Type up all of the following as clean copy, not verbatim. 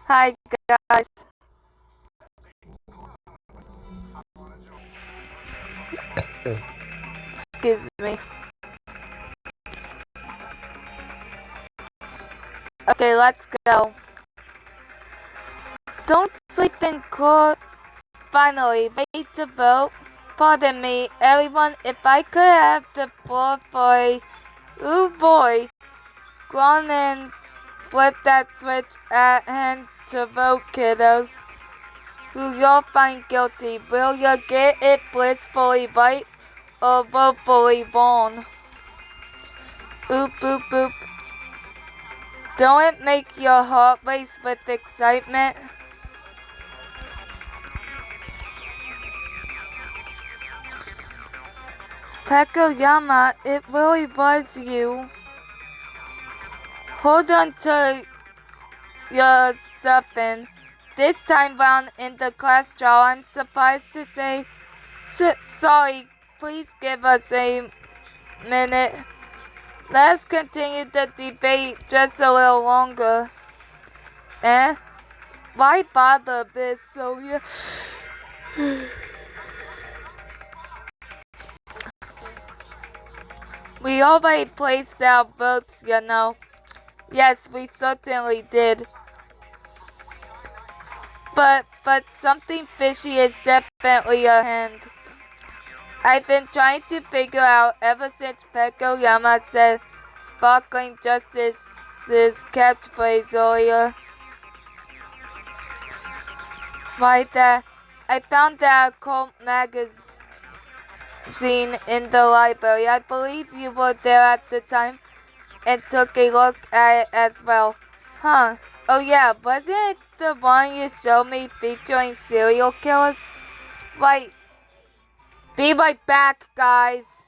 Hi guys. Excuse me. Okay, let's go. Don't sleep in court. Finally, ready to vote. Pardon me, everyone. If I could have the floor for ooh boy, go on and flip that switch at hand to vote, kiddos. Who you'll find guilty? Will you get it blissfully right or woefully wrong? Oop, boop, boop. Don't it make your heart race with excitement? Peko Yama, it really was you. Hold on to your stuffing. This time round in the class draw, I'm surprised to say, sorry, please give us a minute. Let's continue the debate just a little longer. Eh? Why bother, Miss Sonia? We already placed our votes, you know. Yes, we certainly did. But something fishy is definitely ahead. I've been trying to figure out ever since Peko Yama said sparkling justice's catchphrase earlier. Right there. I found that cult magazine in the library. I believe you were there at the time and took a look at it as well. Huh. Oh yeah, wasn't it the one you showed me featuring serial killers? Right. Be right back, guys.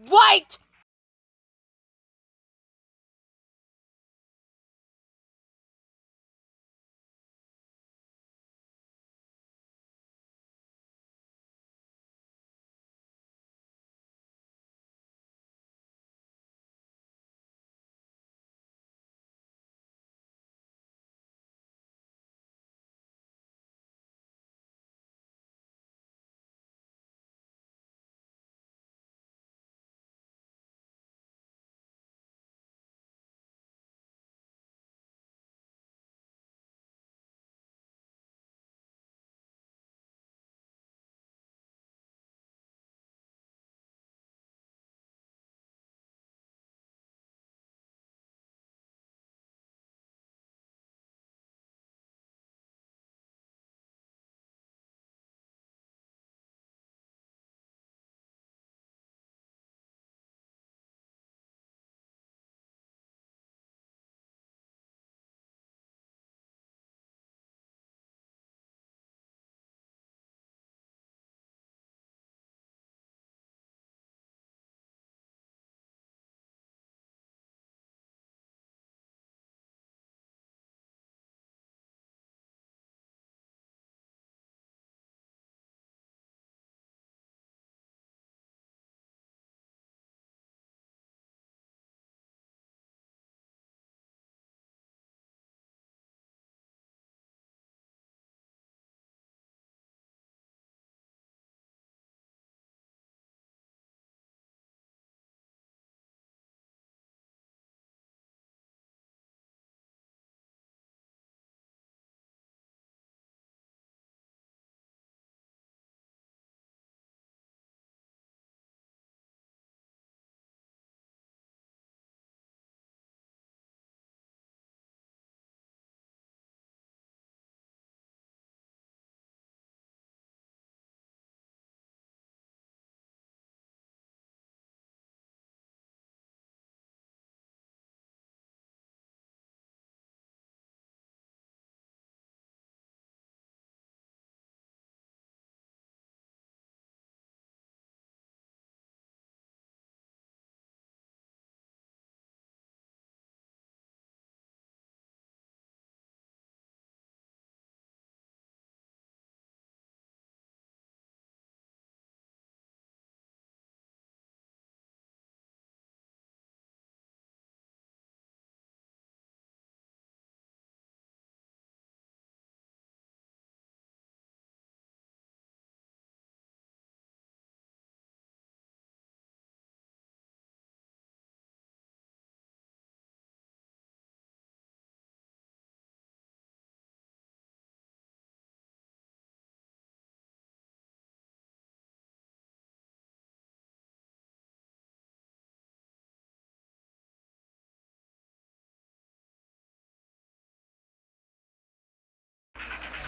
Right!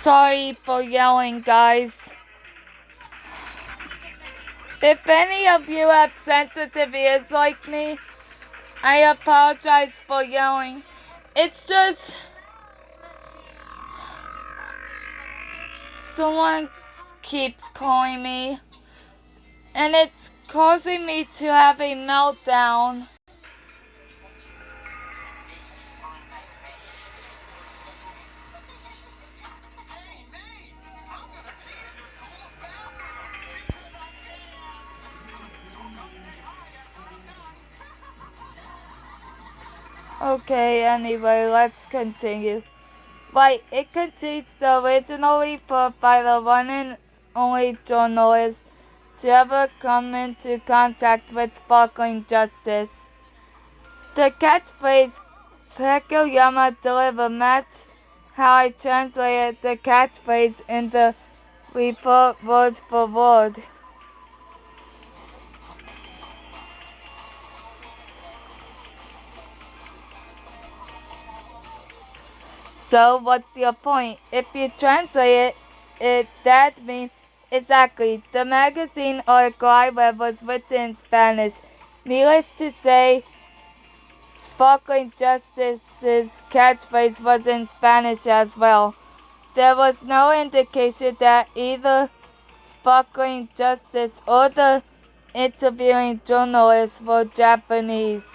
Sorry for yelling, guys. If any of you have sensitive ears like me, I apologize for yelling. It's just someone keeps calling me, and it's causing me to have a meltdown. Okay, anyway, let's continue. Right, it contains the originally put by the one and only journalist to ever come into contact with sparkling justice. The catchphrase Peko Yama deliver match how I translated the catchphrase in the report word for word. So what's your point? If you translate it, that means exactly. The magazine article I read was written in Spanish. Needless to say, Sparkling Justice's catchphrase was in Spanish as well. There was no indication that either Sparkling Justice or the interviewing journalist were Japanese.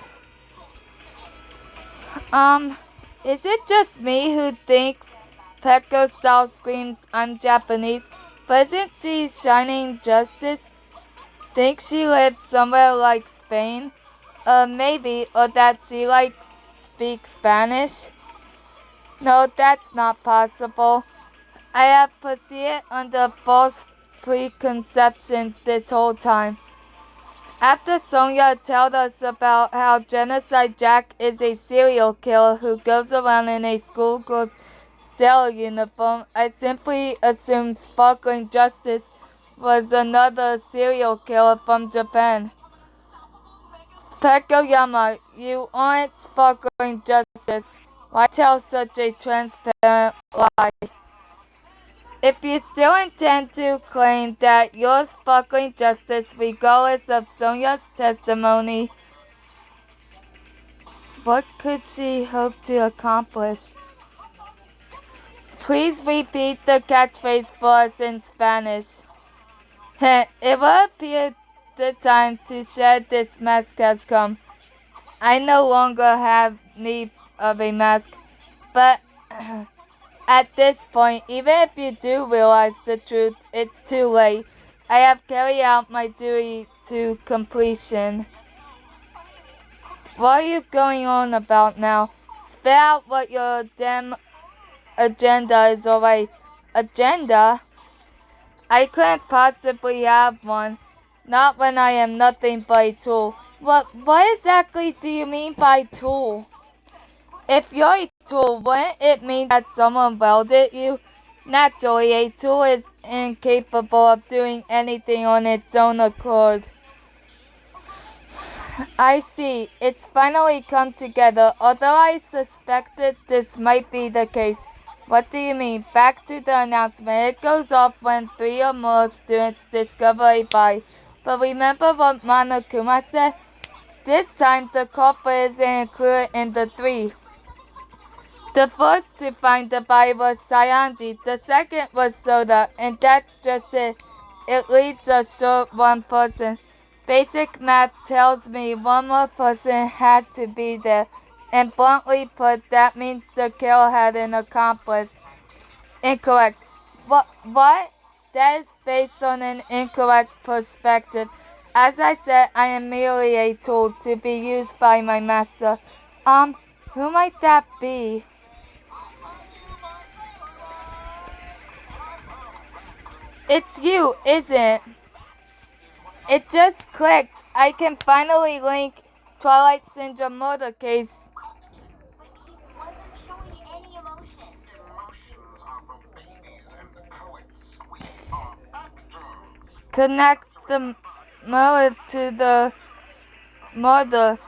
Is it just me who thinks Peko style screams I'm Japanese? But isn't she Shining Justice? Think she lives somewhere like Spain? Maybe, or that she speaks Spanish? No, that's not possible. I have proceeded under false preconceptions this whole time. After Sonia told us about how Genocide Jack is a serial killer who goes around in a schoolgirl's sailor uniform, I simply assumed Sparkling Justice was another serial killer from Japan. Peko Yama, you aren't Sparkling Justice. Why tell such a transparent lie? If you still intend to claim that you're Sparkling Justice regardless of Sonia's testimony, what could she hope to accomplish? Please repeat the catchphrase for us in Spanish. It will appear the time to shed this mask has come. I no longer have need of a mask, but at this point, even if you do realize the truth, it's too late. I have carried out my duty to completion. What are you going on about now? Spit out what your damn agenda is already. Agenda? I couldn't possibly have one. Not when I am nothing but a tool. What exactly do you mean by tool? If you're a tool, wouldn't it mean that someone welded you? Naturally, a tool is incapable of doing anything on its own accord. I see. It's finally come together. Although I suspected this might be the case. What do you mean? Back to the announcement. It goes off when 3 or more students discover a body. But remember what Monokuma said? This time the culprit isn't included in the 3. The first to find the body was Sayanji. The second was Soda. And that's just it. It leaves a short one person. Basic math tells me one more person had to be there. And bluntly put, that means the killer had an accomplice. Incorrect. What? That is based on an incorrect perspective. As I said, I am merely a tool to be used by my master. Who might that be? It's you, isn't it? It just clicked. I can finally link Twilight Syndrome murder case. Connect the motive to the murder.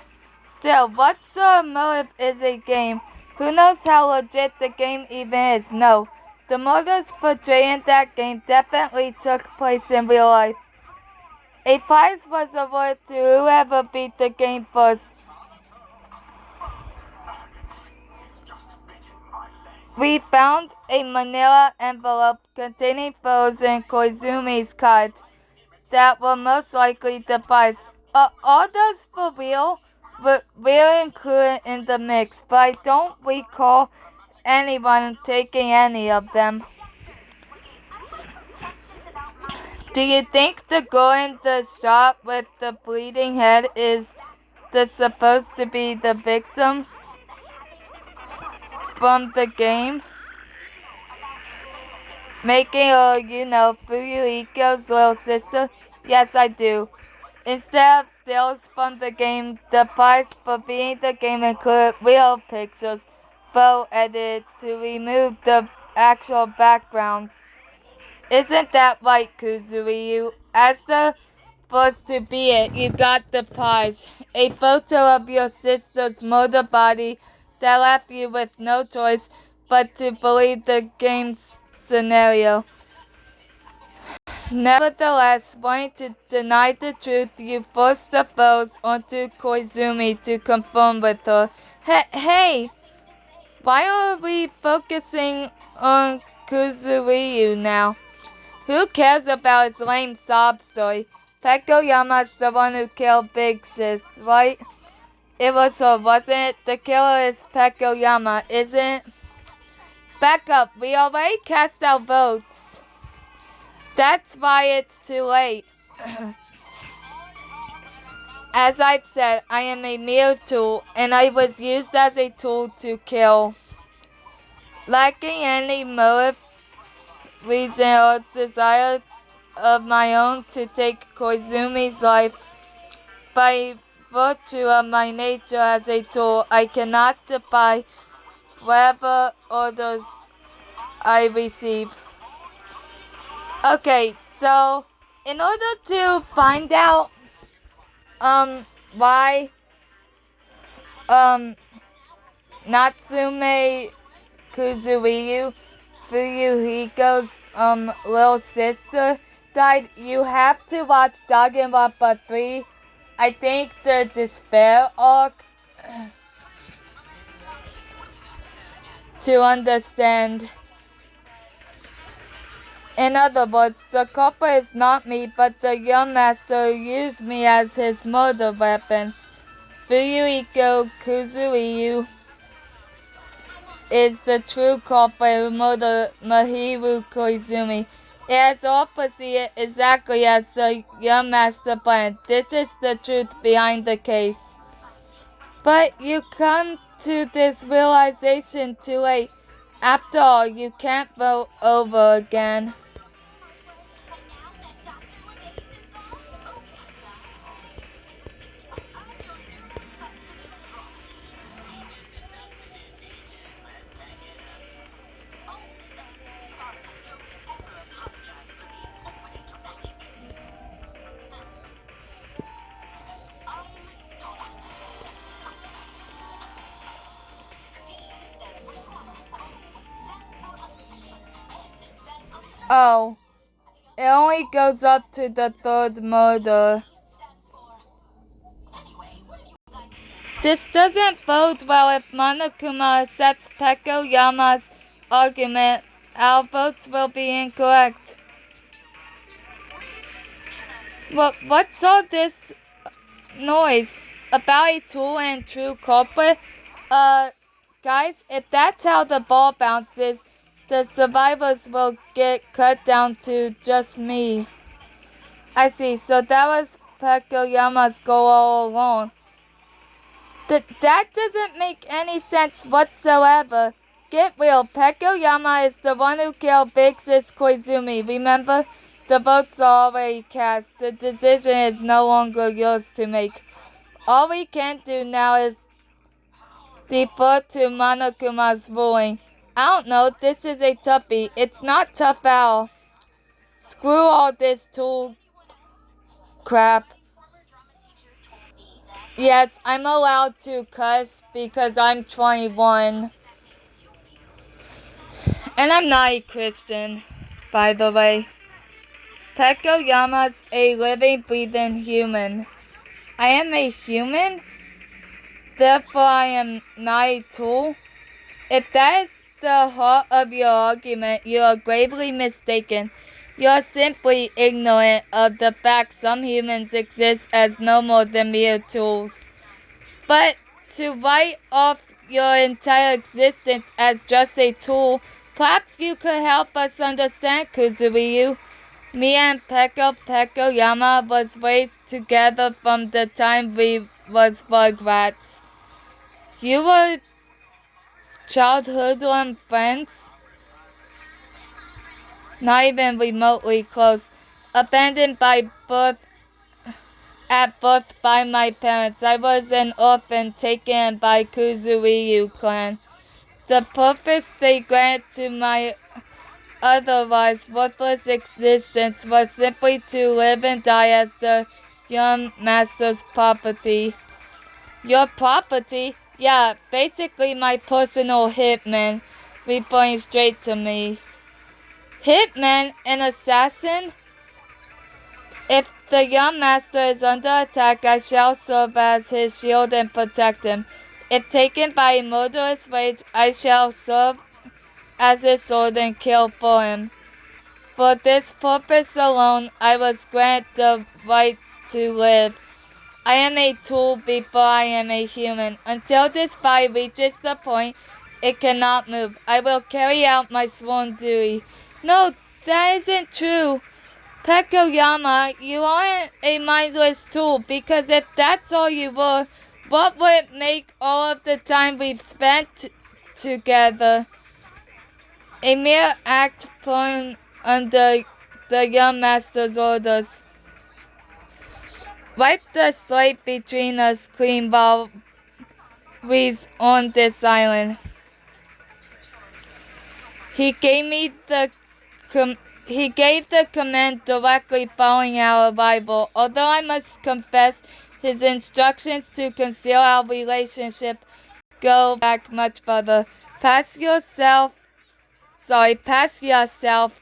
Still, what sort of motive is a game? Who knows how legit the game even is? No. The murders portrayed in that game definitely took place in real life. A prize was awarded to whoever beat the game first. We found a manila envelope containing photos in Koizumi's card that were most likely the prize. Are those for real? We're included in the mix, but I don't recall anyone taking any of them. Do you think the girl in the shop with the bleeding head is supposed to be the victim from the game? Making her, Fuyuhiko's little sister? Yes, I do. Instead of stills from the game, the prize for beating the game included real pictures, photo edited to remove the actual backgrounds. Isn't that right, Kuzuryu? As the first to beat it, you got the prize. A photo of your sister's murder body that left you with no choice but to believe the game's scenario. Nevertheless, wanting to deny the truth, you forced the photos onto Koizumi to confirm with her. Hey! Why are we focusing on Kuzuryu now? Who cares about his lame sob story? Peko Yama's the one who killed Big Sis, right? It was her, wasn't it? The killer is Peko Yama, isn't it? Back up, we already cast our votes. That's why it's too late. As I've said, I am a mere tool, and I was used as a tool to kill. Lacking any motive, reason, or desire of my own to take Koizumi's life, by virtue of my nature as a tool, I cannot defy whatever orders I receive. Okay, so in order to find out why Natsume Kuzuryu, Fuyuhiko's little sister, died, you have to watch Danganronpa 3. I think the Despair arc to understand. In other words, the culprit is not me, but the young master who used me as his murder weapon. Fuyuhiko Kuzuryu is the true culprit who murdered Mahiru Koizumi. It has all proceeded exactly as the young master planned. This is the truth behind the case. But you come to this realization too late. After all, you can't vote over again. Oh, it only goes up to the third murder. This doesn't bode well if Monokuma accepts Peko Yama's argument. Our votes will be incorrect. What's all this noise about a tool and true culprit? Guys, if that's how the ball bounces, the survivors will get cut down to just me. I see, so that was Peko Yama's goal all along. That doesn't make any sense whatsoever. Get real, Peko Yama is the one who killed Big Sis Koizumi, remember? The votes are already cast. The decision is no longer yours to make. All we can do now is defer to Monokuma's ruling. I don't know, this is a toughie. It's not tough at all. Screw all this tool crap. Yes, I'm allowed to cuss because I'm 21. And I'm not a Christian, by the way. Peko Yama's a living, breathing human. I am a human, therefore I am not a tool. If that is the heart of your argument, you are gravely mistaken. You are simply ignorant of the fact some humans exist as no more than mere tools. But to write off your entire existence as just a tool, perhaps you could help us understand, Kuzuryu. Me and Peko Yama was raised together from the time we was rugrats. You were childhood friends? Not even remotely close. Abandoned at birth by my parents. I was an orphan taken by Kuzuryu clan. The purpose they granted to my otherwise worthless existence was simply to live and die as the young master's property. Your property? Yeah, basically my personal hitman, referring straight to me. Hitman? An assassin? If the young master is under attack, I shall serve as his shield and protect him. If taken by a murderous rage, I shall serve as his sword and kill for him. For this purpose alone, I was granted the right to live. I am a tool before I am a human. Until this fire reaches the point it cannot move, I will carry out my sworn duty. No, that isn't true. Peko Yama, you aren't a mindless tool, because if that's all you were, what would it make all of the time we've spent together? A mere act put under the young master's orders. Wipe the slate between us clean while we're on this island. He gave the command directly following our arrival. Although I must confess, his instructions to conceal our relationship go back much further. Pass yourself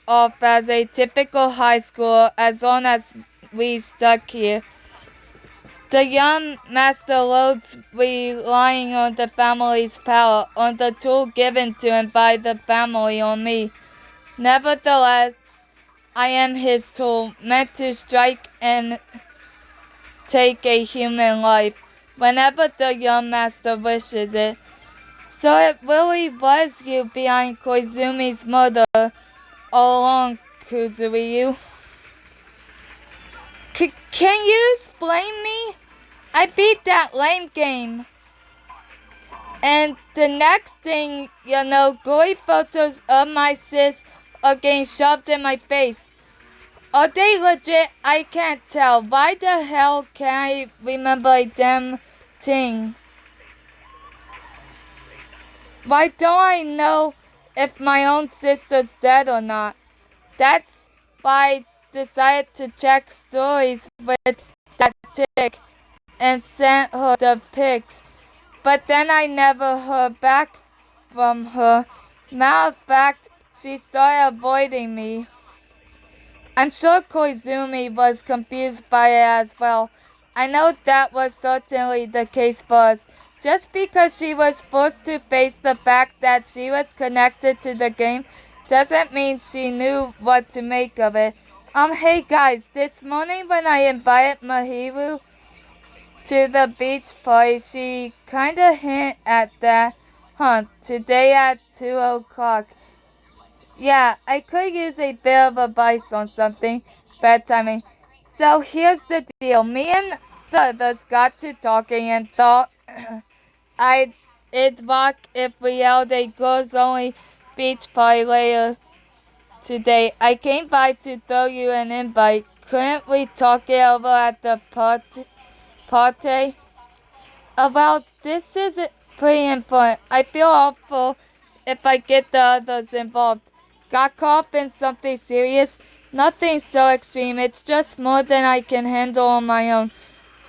off as a typical high schooler as long as we stuck here. The young master loathes relying on the family's power, on the tool given to him by the family, on me. Nevertheless, I am his tool, meant to strike and take a human life, whenever the young master wishes it. So it really was you behind Koizumi's murder all along, Kuzuryu. Can you explain me? I beat that lame game. And the next thing you know, gory photos of my sis are getting shoved in my face. Are they legit? I can't tell. Why the hell can't I remember a damn thing? Why don't I know if my own sister's dead or not? That's why I decided to check stories with that chick and sent her the pics. But then I never heard back from her. Matter of fact, she started avoiding me. I'm sure Koizumi was confused by it as well. I know that was certainly the case for us. Just because she was forced to face the fact that she was connected to the game doesn't mean she knew what to make of it. Hey guys, this morning when I invited Mahiru to the beach party, she kinda hint at that. Today at 2 o'clock. Yeah, I could use a bit of advice on something. Bad timing. So here's the deal. Me and the others got to talking and thought it'd rock if we held a girls-only beach party later today. I came by to throw you an invite. Couldn't we talk it over at the party? Well, this is pretty important. I feel awful if I get the others involved. Got caught up in something serious? Nothing so extreme. It's just more than I can handle on my own.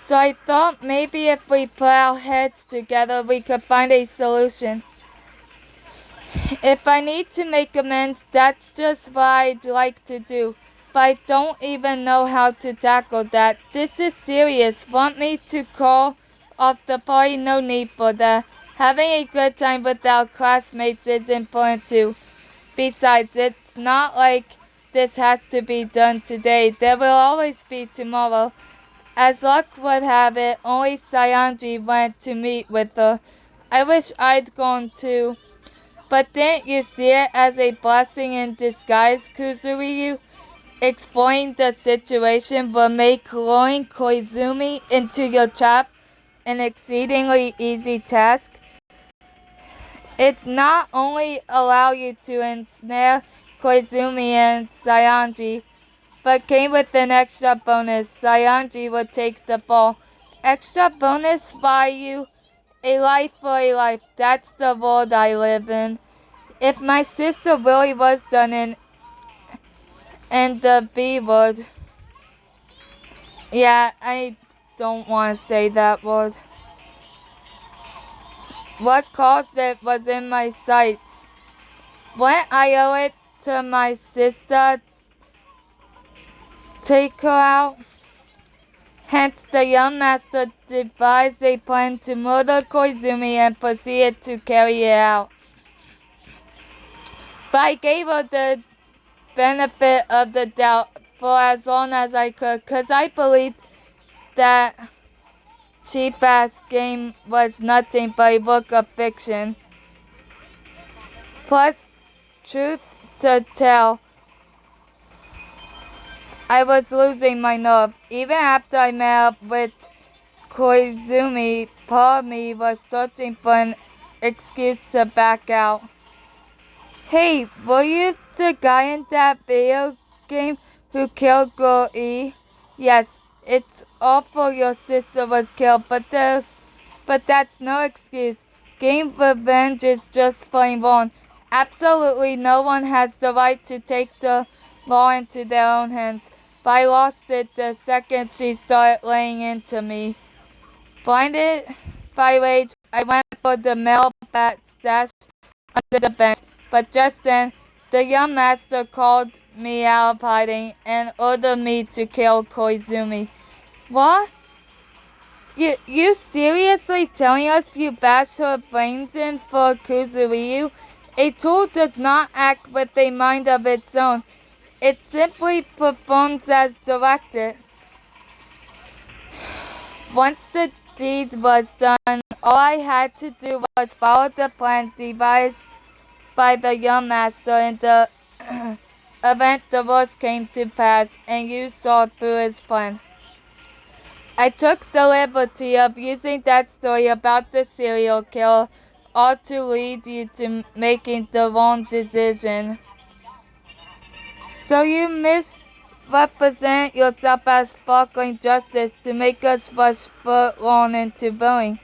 So I thought maybe if we put our heads together, we could find a solution. If I need to make amends, that's just what I'd like to do. But I don't even know how to tackle that. This is serious. Want me to call off the party? No need for that. Having a good time with our classmates is important too. Besides, it's not like this has to be done today. There will always be tomorrow. As luck would have it, only Sayanji went to meet with her. I wish I'd gone too. But didn't you see it as a blessing in disguise, Kuzuryu? Exploring the situation will make luring Koizumi into your trap an exceedingly easy task. It's not only allow you to ensnare Koizumi and Sayanji, but came with an extra bonus. Sayanji would take the fall. Extra bonus value, a life for a life. That's the world I live in. If my sister really was done in the B word. Yeah, I don't want to say that word. What caused it was in my sights. When I owe it to my sister, take her out. Hence, the young master devised a plan to murder Koizumi and proceeded to carry it out. But I gave her the benefit of the doubt for as long as I could, 'cause I believed that cheap-ass game was nothing but a book of fiction. Plus, truth to tell, I was losing my nerve. Even after I met up with Koizumi, part of me was searching for an excuse to back out. Hey, were you the guy in that video game who killed Girl E? Yes, it's awful your sister was killed, but that's no excuse. Game revenge is just plain wrong. Absolutely no one has the right to take the law into their own hands. But I lost it the second she started laying into me. Blinded by rage, I went for the metal bat stashed under the bench. But just then, the young master called me out of hiding and ordered me to kill Koizumi. What? You seriously telling us you bashed her brains in for Kuzuryu? A tool does not act with a mind of its own. It simply performs as directed. Once the deed was done, all I had to do was follow the plan devised by the young master. In the event the worst came to pass, and you saw through his plan. I took the liberty of using that story about the serial killer all to lead you to making the wrong decision. So you misrepresent yourself as sparkling justice to make us rush furlong into voting.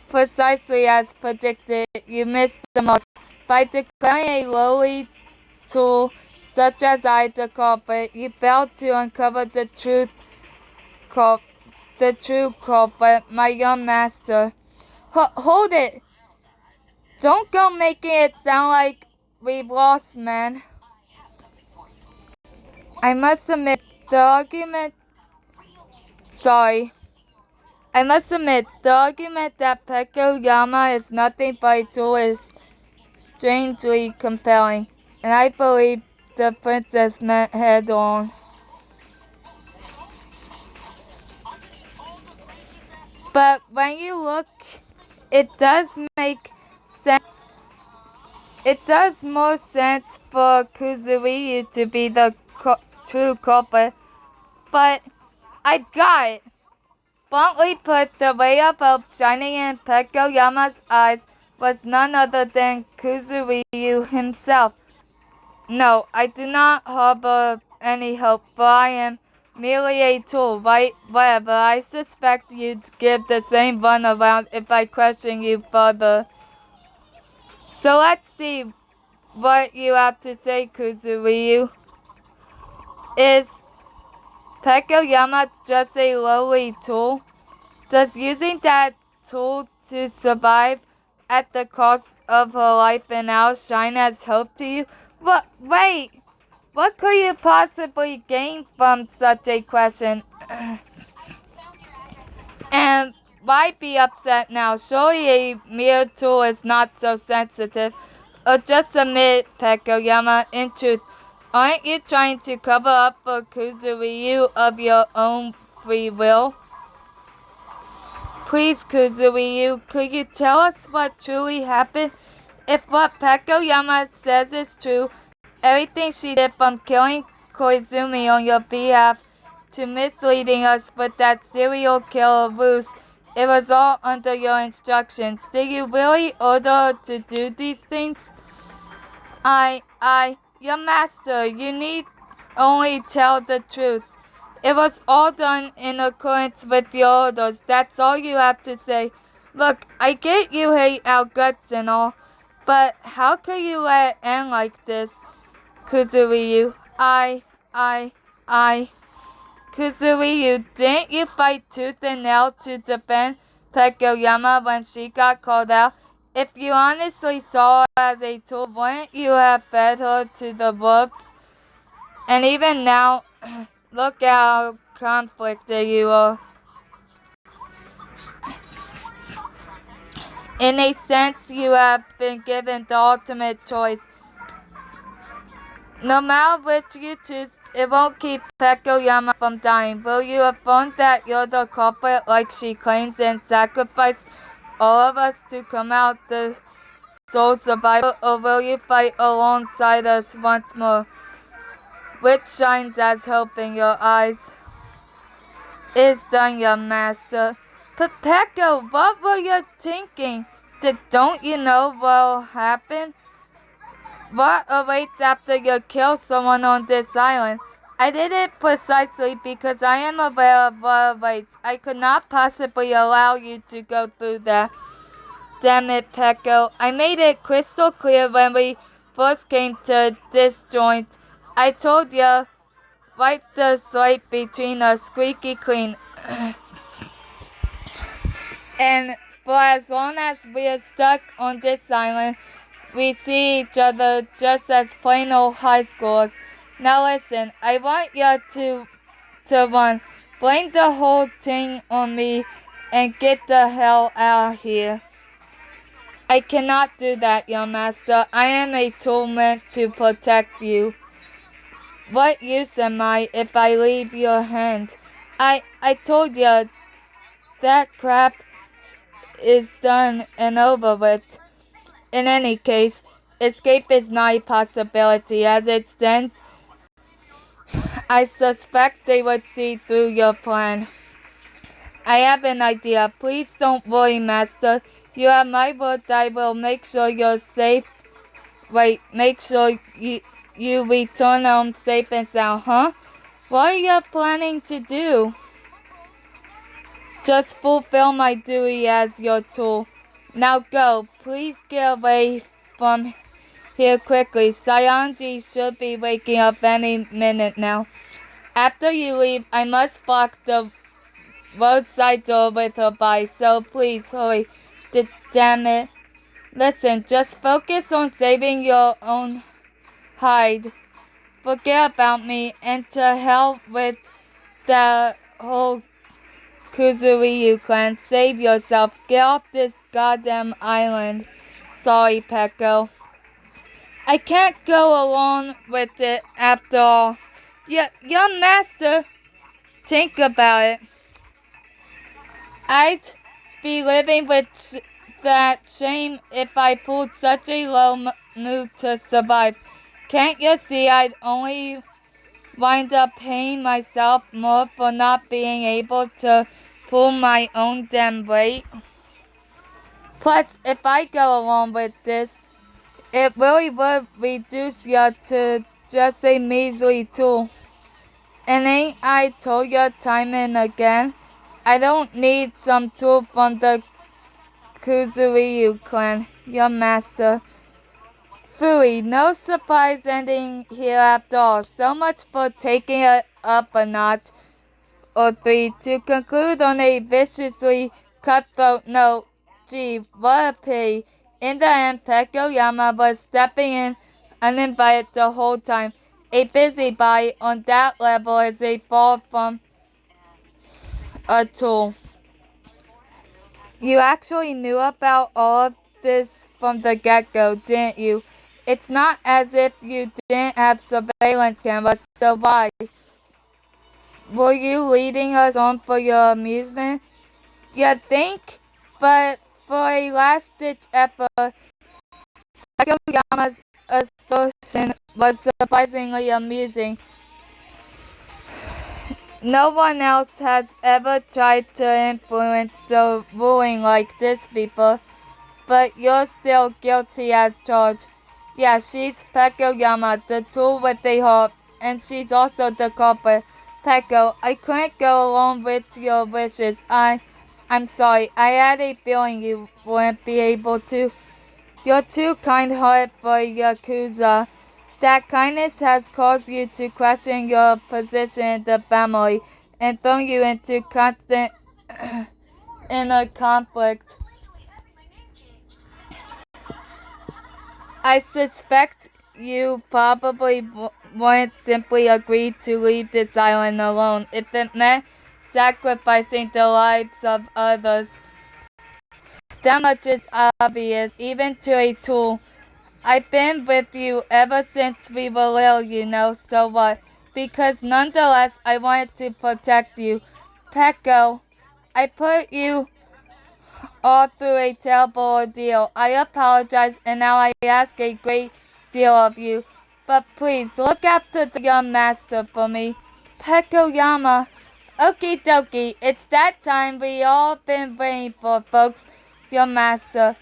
Precisely as predicted, you missed the mark. By declaring a lowly tool such as I the culprit, you failed to uncover the true culprit, my young master. Hold it! Don't go making it sound like we've lost, man. I must admit, the argument that Peko Yama is nothing but a tool is strangely compelling, and I believe the princess meant head on. But when you look, it does make sense. It does more sense for Kuzuryu to be the true culprit. But I've got it. Bluntly put, the ray of hope shining in Peko Yama's eyes was none other than Kuzuryu himself. No, I do not harbor any hope, for I am merely a tool, right? Whatever, I suspect you'd give the same runaround if I question you further. So let's see what you have to say, Kuzuryu. Is Peko Yama just a lowly tool? Does using that tool to survive at the cost of her life and now shine as hope to you? Wait, what could you possibly gain from such a question? And why be upset now? Surely a mere tool is not so sensitive. Or just admit, Pekoyama, in truth, aren't you trying to cover up for Kuzuryu of your own free will? Please, Kuzuryu, could you tell us what truly happened? If what Pekoyama says is true, everything she did from killing Koizumi on your behalf to misleading us with that serial killer ruse, it was all under your instructions. Did you really order her to do these things? Your master, you need only tell the truth. It was all done in accordance with your orders. That's all you have to say. Look, I get you hate our guts and all, but how could you let it end like this? Kuzuryu, Kuzuryu, didn't you fight tooth and nail to defend Pekoyama when she got called out? If you honestly saw her as a tool, wouldn't you have fed her to the wolves? And even now, look how conflicted you are. In a sense, you have been given the ultimate choice. No matter which you choose, it won't keep Pekoyama from dying. Will you affirm that you're the culprit like she claims and sacrifice all of us to come out the sole survivor, or will you fight alongside us once more? Which shines as hope in your eyes? It's done, your master. But Peko, what were you thinking? Don't you know what'll happen? What awaits after you kill someone on this island? I did it precisely because I am aware of what awaits. I could not possibly allow you to go through that. Damn it, Peko. I made it crystal clear when we first came to this joint. I told you, wipe the slate between us squeaky clean. And for as long as we are stuck on this island, we see each other just as plain old high schoolers. Now listen, I want you to run. Blame the whole thing on me and get the hell out of here. I cannot do that, young master. I am a tool meant to protect you. What use am I if I leave your hand? I told you, that crap is done and over with. In any case, escape is not a possibility. As it stands, I suspect they would see through your plan. I have an idea. Please don't worry, master. You have my word that I will make sure you're safe. Wait, make sure you return home safe and sound, huh? What are you planning to do? Just fulfill my duty as your tool. Now go. Please get away from here quickly. Sayanji should be waking up any minute now. After you leave, I must block the roadside door with her body, so please hurry. Damn it. Listen, just focus on saving your own hide. Forget about me, and to hell with the whole Kuzuryu clan. Save yourself. Get off this goddamn island. Sorry, Peko. I can't go along with it after all. Your master, think about it. I'd be living with that shame if I pulled such a low move to survive. Can't you see I'd only wind up paying myself more for not being able to pull my own damn weight? Plus, if I go along with this, it really would reduce you to just a measly tool. And ain't I told you time and again, I don't need some tool from the Kuzuryu clan, your master. Phooey, no surprise ending here after all. So much for taking it up a notch or three. To conclude on a viciously cutthroat note, gee, what a pity. In the end, Peko was stepping in uninvited the whole time. A busybody on that level is a fall from a tool. You actually knew about all of this from the get-go, didn't you? It's not as if you didn't have surveillance cameras, so why? Were you leading us on for your amusement? You think? But for a last-ditch effort, Takoyama's assertion was surprisingly amusing. No one else has ever tried to influence the ruling like this before, but you're still guilty as charged. Yeah, she's Peko, the tool with a heart, and she's also the culprit. Peko, I couldn't go along with your wishes. I'm sorry. I had a feeling you wouldn't be able to. You're too kind-hearted for Yakuza. That kindness has caused you to question your position in the family and thrown you into constant inner conflict. I suspect you probably wouldn't simply agree to leave this island alone if it meant sacrificing the lives of others. That much is obvious, even to a tool. I've been with you ever since we were little, so what? Because nonetheless, I wanted to protect you. Peko, I put you all through a terrible ordeal. I apologize, and now I ask a great deal of you. But please, look after the young master for me. Pekoyama. Okie dokie, it's that time we all been waiting for, folks. Your master.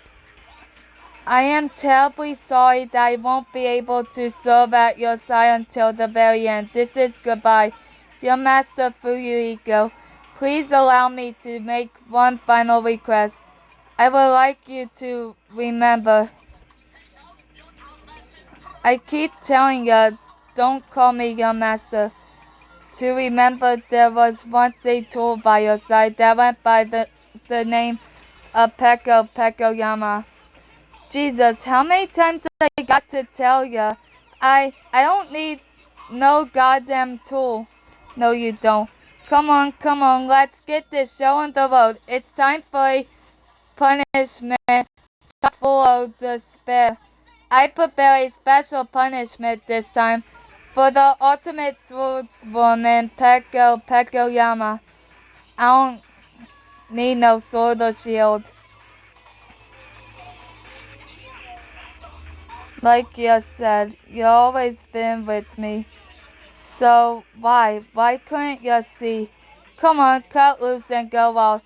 I am terribly sorry that I won't be able to serve at your side until the very end. This is goodbye. Your master Fuyuhiko. Please allow me to make one final request. I would like you to remember. I keep telling you, don't call me your master. To remember there was once a tool by your side that went by the name of Pekoyama. Jesus, how many times I got to tell ya? I don't need no goddamn tool. No, you don't. Come on, let's get this show on the road. It's time for a punishment chock full of despair. I prepare a special punishment this time for the ultimate swordswoman, Pekoyama. I don't need no sword or shield. Like you said, you always been with me. So why couldn't you see? Come on, cut loose and go out.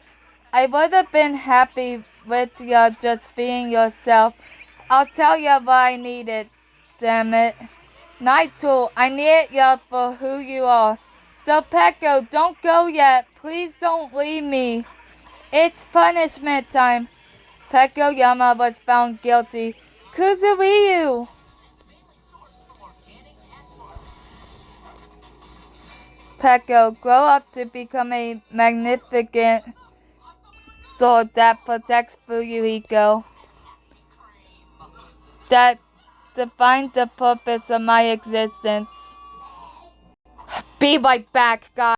I would have been happy with you just being yourself. I'll tell you why I need it, damn it. Night Tool, I need you for who you are. So Peko, don't go yet. Please don't leave me. It's punishment time. Pekoyama was found guilty. Kuzuryu! Peko, grow up to become a magnificent sword that protects Fuyuhiko. That defines the purpose of my existence. Be right back, guys.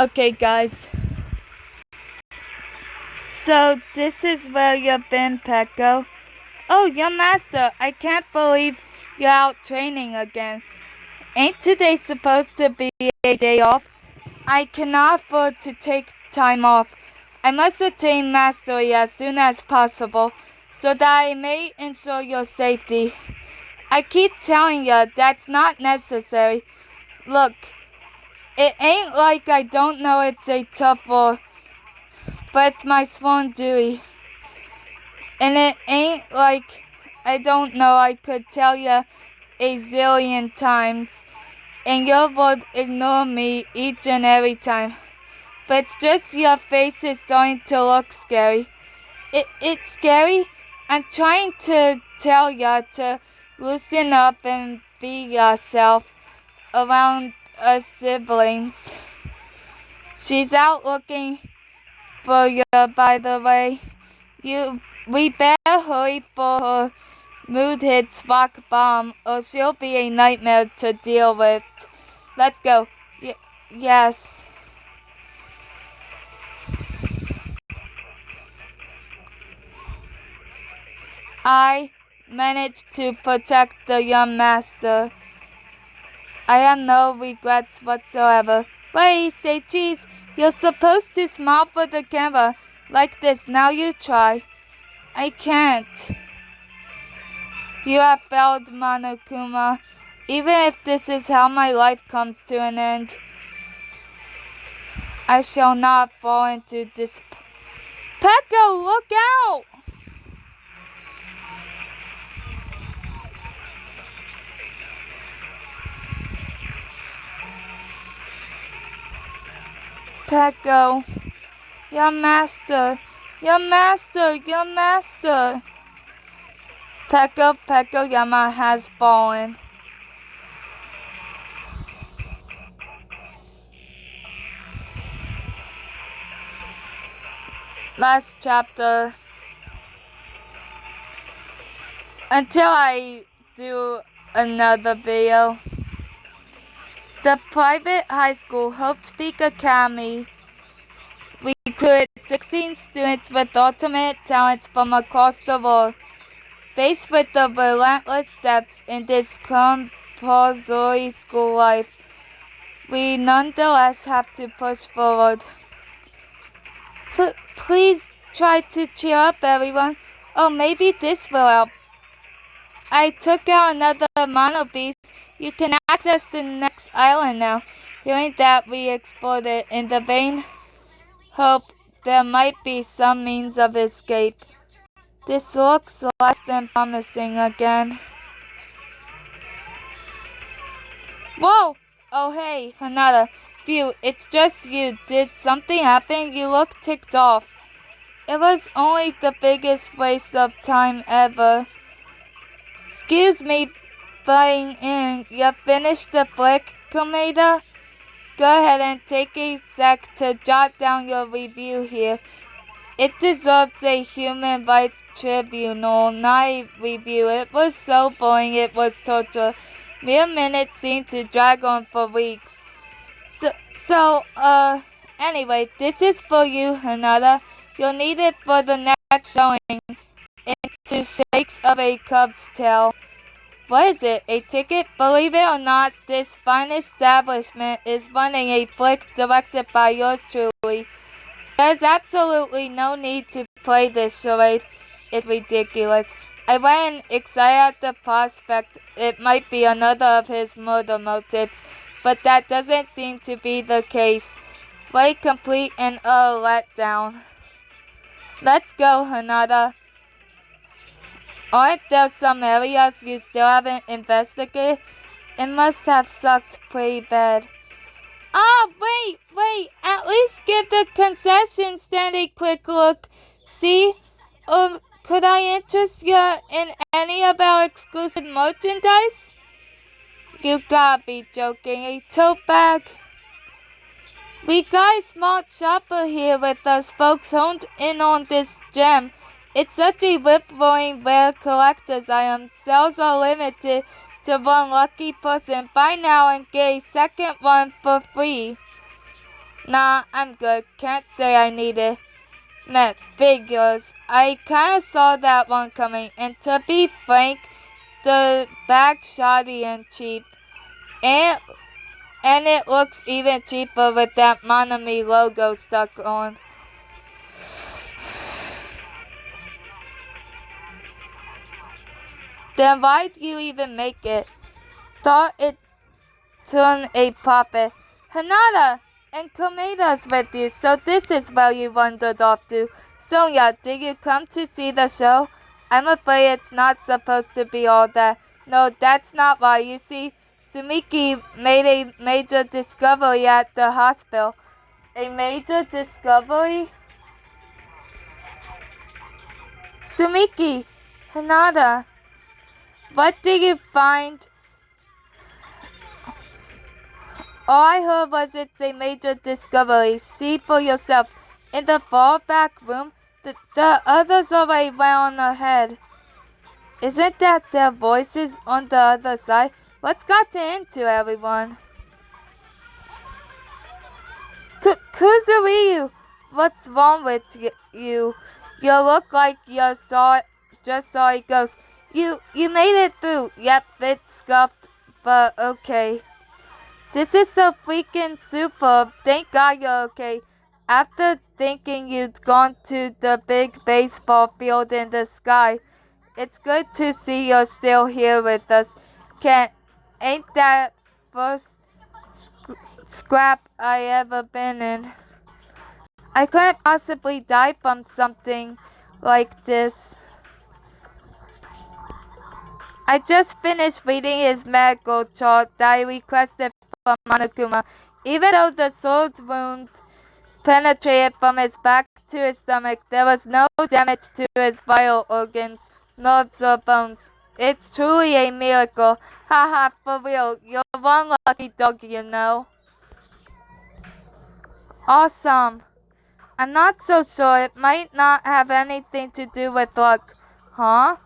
Okay, guys. So, this is where you've been, Peko. Oh, your master, I can't believe you're out training again. Ain't today supposed to be a day off? I cannot afford to take time off. I must attain mastery as soon as possible, so that I may ensure your safety. I keep telling you that's not necessary. Look, it ain't like I don't know it's a tough war, but it's my sworn duty. And it ain't like I don't know I could tell you a zillion times, and you would ignore me each and every time. But it's just your face is starting to look scary. It's scary. I'm trying to tell you to loosen up and be yourself around us siblings. She's out looking for you, by the way. We better hurry for her mood hits rock bomb, or she'll be a nightmare to deal with. Let's go. Yes. I managed to protect the young master. I have no regrets whatsoever. Wait, say cheese. You're supposed to smile for the camera. Like this. Now you try. I can't. You have failed, Monokuma. Even if this is how my life comes to an end, I shall not fall into this. Peko, look out! Peko, your master, your master, your master. Peko Yama has fallen. Last chapter. Until I do another video. The private high school Hope Speak Academy recruited 16 students with ultimate talents from across the world. Faced with the relentless steps in this compulsory school life, we nonetheless have to push forward. Please try to cheer up, everyone. Oh, maybe this will help. I took out another mono beast. You can access the next island now. Hearing that, we explored it in the vain hope there might be some means of escape. This looks less than promising again. Whoa! Oh hey, Hanada. Phew, it's just you. Did something happen? You look ticked off. It was only the biggest waste of time ever. Excuse me, butting in. You finished the flick, Komeda? Go ahead and take a sec to jot down your review here. It deserves a human rights tribunal, not a review. It was so boring, it was torture. Mere minutes seemed to drag on for weeks. Anyway, this is for you, Hanada. You'll need it for the next showing. Into Shakes of a Cub's Tail. What is it? A ticket? Believe it or not, this fine establishment is running a flick directed by yours truly. There's absolutely no need to play this charade. It's ridiculous. I went excited at the prospect it might be another of his murder motives, but that doesn't seem to be the case. What a complete and utter letdown. Let's go, Hanada. Aren't there some areas you still haven't investigated? It must have sucked pretty bad. Ah, wait, at least give the concession stand a quick look. See? Or could I interest you in any of our exclusive merchandise? You gotta be joking, a tote bag. We got a smart shopper here with us folks honed in on this gem. It's such a rip-roaring rare collector's item. Sales are limited to one lucky person. Buy now and get a second one for free. Nah, I'm good. Can't say I need it. Met figures. I kinda saw that one coming, and to be frank, the bag's shoddy and cheap. And it looks even cheaper with that Monami logo stuck on. Then why'd you even make it? Thought it turned a profit. Hanada and Komeda's with you, so this is where you wandered off to. Sonia, did you come to see the show? I'm afraid it's not supposed to be all that. No, that's not why. You see, Sumiki made a major discovery at the hospital. A major discovery? Sumiki, Hanada, what did you find? All I heard was it's a major discovery. See for yourself. In the far back room, the others already went on ahead. Isn't that their voices on the other side? What's gotten into everyone? Kuzuryu, what's wrong with you? You look like you just saw a ghost. You made it through. Yep, it's scuffed, but okay. This is so freaking superb. Thank God you're okay. After thinking you'd gone to the big baseball field in the sky, it's good to see you're still here with us. Ain't that first scrap I ever been in. I couldn't possibly die from something like this. I just finished reading his medical chart that I requested from Monokuma. Even though the sword wound penetrated from his back to his stomach, there was no damage to his vital organs, nerves or bones. It's truly a miracle. Haha, for real. You're one lucky dog, you know. Awesome. I'm not so sure. It might not have anything to do with luck. Huh?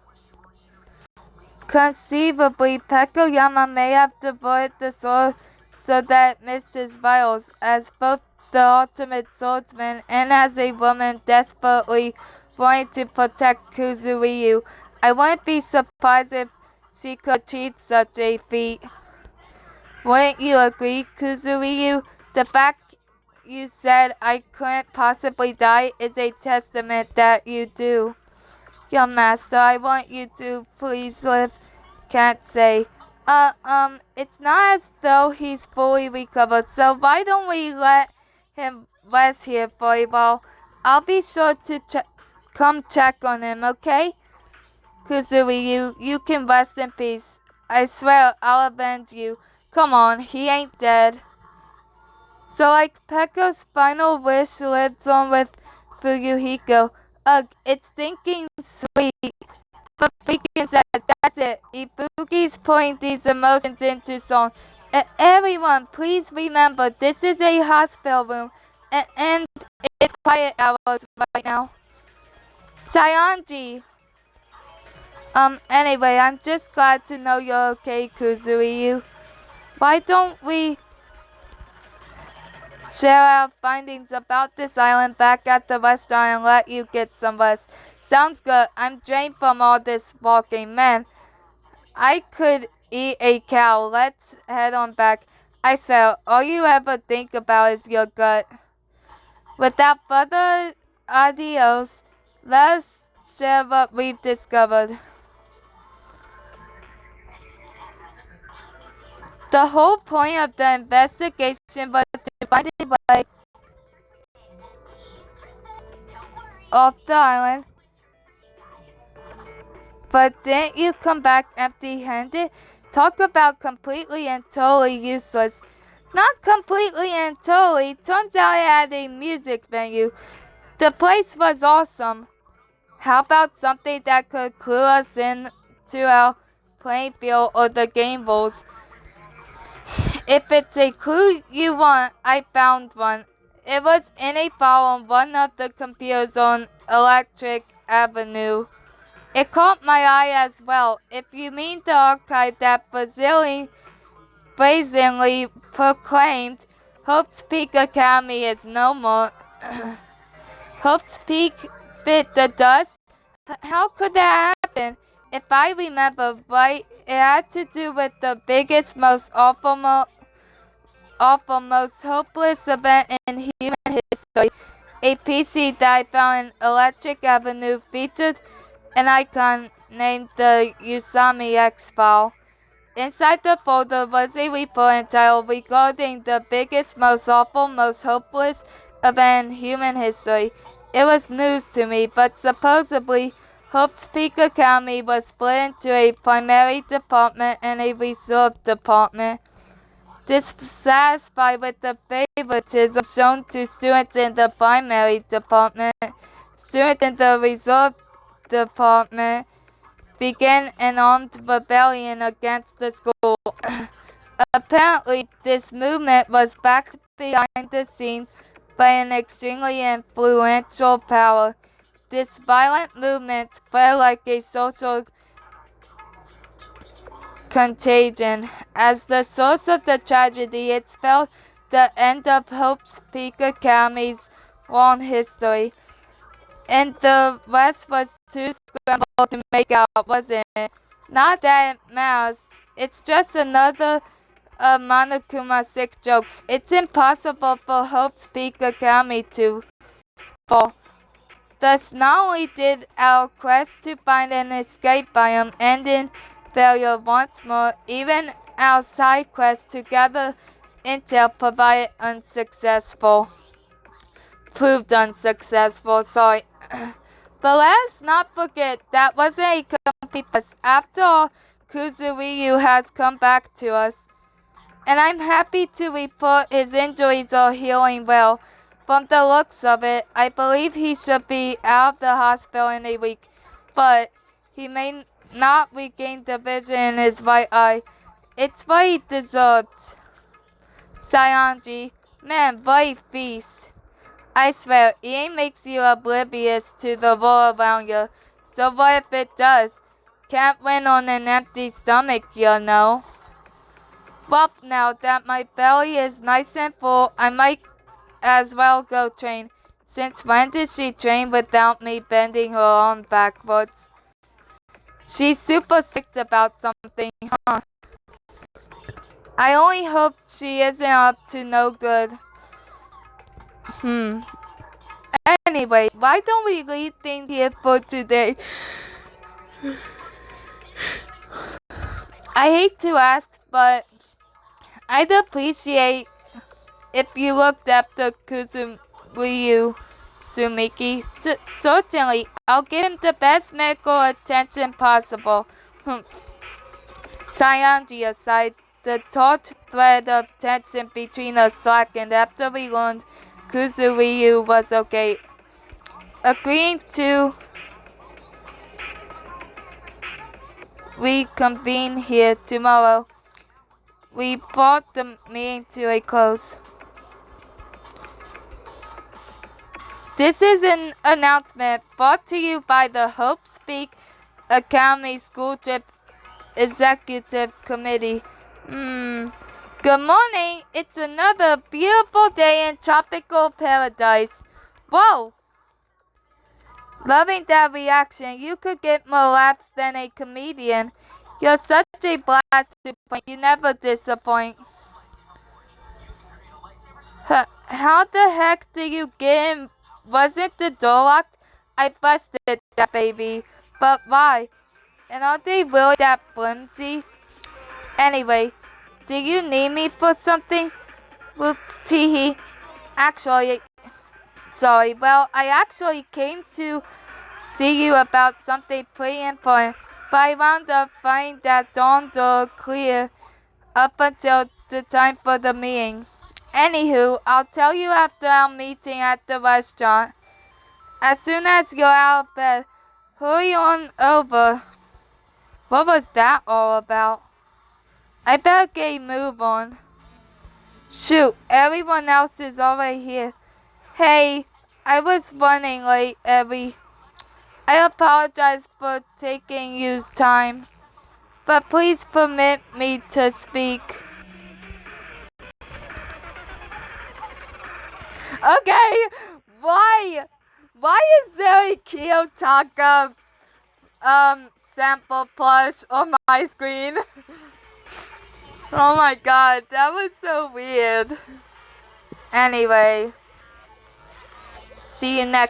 Conceivably, Peko may have devoured the sword so that it missed his vitals. As both the ultimate swordsman and as a woman desperately wanting to protect Kuzuryu, I wouldn't be surprised if she could achieve such a feat. Wouldn't you agree, Kuzuryu? The fact you said I couldn't possibly die is a testament that you do. Young master, I want you to please live. Can't say. It's not as though he's fully recovered, so why don't we let him rest here for a while? I'll be sure to come check on him, okay? Kuzuryu, you can rest in peace. I swear I'll avenge you. Come on, he ain't dead. So like Peko's final wish lives on with Fuyuhiko. Ugh, it's stinking sweet. But freaking sad, that's it. Ibuki's putting these emotions into song. Everyone, please remember, this is a hospital room. And it's quiet hours right now. Sayanji. Anyway, I'm just glad to know you're okay, Kuzuryu. Why don't we share our findings about this island back at the restaurant and let you get some rest? Sounds good. I'm drained from all this walking. Man, I could eat a cow. Let's head on back. I swear, all you ever think about is your gut. Without further adios, let's share what we've discovered. The whole point of the investigation was to find a way off the island. But didn't you come back empty-handed? Talk about completely and totally useless. Not completely and totally. Turns out it had a music venue. The place was awesome. How about something that could clue us in to our playing field or the game rules? If it's a clue you want, I found one. It was in a file on one of the computers on Electric Avenue. It caught my eye as well. If you mean the archive that brazenly proclaimed Hope's Peak Academy is no more. Hope's Peak bit the dust? How could that happen? If I remember right, it had to do with the biggest, most awful, most hopeless event in human history. A PC that I found in Electric Avenue featured an icon named the Usami X-File. Inside the folder was a report entitled regarding the biggest, most awful, most hopeless event in human history. It was news to me, but supposedly Hope's Peak Academy was split into a primary department and a reserve department. Dissatisfied with the favoritism shown to students in the primary department, students in the reserve department began an armed rebellion against the school. Apparently, this movement was backed behind the scenes by an extremely influential power. This violent movement spread like a social contagion. As the source of the tragedy, it spelled the end of Hope's Peak Academy's long history. And the rest was too scrambled to make out, wasn't it? Not that it matters. It's just another Monokuma 6 jokes. It's impossible for Hope's Peak Academy to fall. Thus, not only did our quest to find an escape biome end in failure once more, even our side quest to gather intel proved unsuccessful, sorry. But let's not forget that wasn't a complete quest. After all, Kuzuryu has come back to us. And I'm happy to report his injuries are healing well. From the looks of it, I believe he should be out of the hospital in a week. But he may not regain the vision in his right eye. It's what he deserves. Sayanji, man, what a feast. I swear, eating makes you oblivious to the world around you. So what if it does? Can't win on an empty stomach, you know. Well, now that my belly is nice and full, I might as well go train. Since when did she train without me bending her arm backwards? She's super sick about something, huh? I only hope she isn't up to no good. Anyway, why don't we leave things here for today? I hate to ask, but I'd appreciate if you looked after Kuzuryu Sumiki. Certainly, I'll give him the best medical attention possible. Sayanji aside, the taut thread of tension between us slackened after we learned Kuzuryu was okay. Agreeing to reconvene here tomorrow, we brought the meeting to a close. This is an announcement brought to you by the Hope's Peak Academy School Trip Executive Committee. Good morning. It's another beautiful day in tropical paradise. Whoa! Loving that reaction. You could get more laughs than a comedian. You're such a blast to point. You never disappoint. How the heck did you get in? Wasn't the door locked? I busted that baby. But why? And are they really that flimsy? Anyway, do you need me for something? Whoops, teehee. Actually, sorry. Well, I actually came to see you about something pretty important. But I wound up finding that dawn door clear up until the time for the meeting. Anywho, I'll tell you after our meeting at the restaurant. As soon as you're out of bed, hurry on over. What was that all about? I better get a move on. Shoot, everyone else is already here. Hey, I was running late, Evie. I apologize for taking you's time, but please permit me to speak. Okay, why is there a Kiyotaka sample plush on my screen? Oh my god, that was so weird. Anyway, see you next